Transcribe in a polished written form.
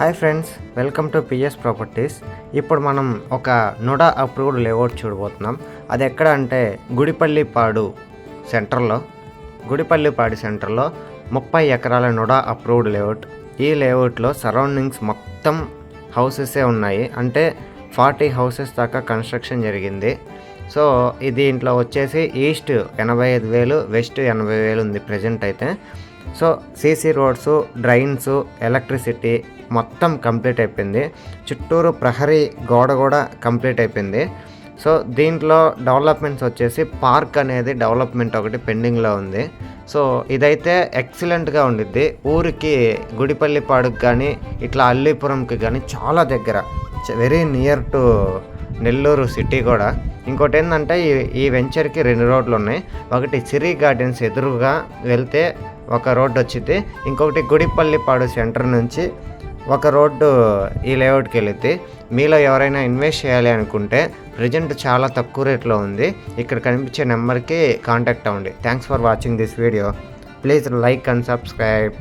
Hi friends, welcome to PS properties. ఇప్పుడు మనం ఒక నుడా అప్రూవ్డ్ లేఅవుట్ చూడబోతున్నాం. అది ఎక్కడ అంటే గుడిపల్లిపాడు సెంటర్లో 30 ఎకరాల నుడా అప్రూవ్డ్ లేఅవుట్. ఈ లేఅవుట్లో సరౌండింగ్స్ మొత్తం హౌసెసే ఉన్నాయి. అంటే 40 హౌసెస్ దాకా కన్స్ట్రక్షన్ జరిగింది. సో దీంట్లో వచ్చేసి ఈస్ట్ 85,000, వెస్ట్ 80,000 ఉంది ప్రజెంట్ అయితే. So CC roads, drains, electricity మొత్తం కంప్లీట్ అయిపోయింది. చుట్టూరు ప్రహరీ గోడ కూడా కంప్లీట్ అయిపోయింది. సో దీంట్లో డెవలప్మెంట్స్ వచ్చేసి పార్క్ అనేది డెవలప్మెంట్ ఒకటి పెండింగ్లో ఉంది. సో ఇదైతే ఎక్సలెంట్గా ఉండిద్ది. ఊరికి గుడిపల్లిపాడుకి కానీ ఇట్లా అల్లీపురంకి కానీ చాలా దగ్గర, very near to Nellore city కూడా. ఇంకోటి ఏంటంటే ఈ వెంచర్కి 2 రోడ్లు ఉన్నాయి. ఒకటి సిరి గార్డెన్స్ ఎదురుగా వెళ్తే ఒక రోడ్డు వచ్చింది, ఇంకొకటి గుడిపల్లిపాడు సెంటర్ నుంచి ఒక రోడ్డు ఈ లేఅవుట్కి వెళితే. మీలో ఎవరైనా ఇన్వెస్ట్ చేయాలి అనుకుంటే ప్రజెంట్ చాలా తక్కువ రేట్లో ఉంది. ఇక్కడ కనిపించే నెంబర్కి కాంటాక్ట్ అవ్వండి. Thanks for watching this video. Please like and subscribe.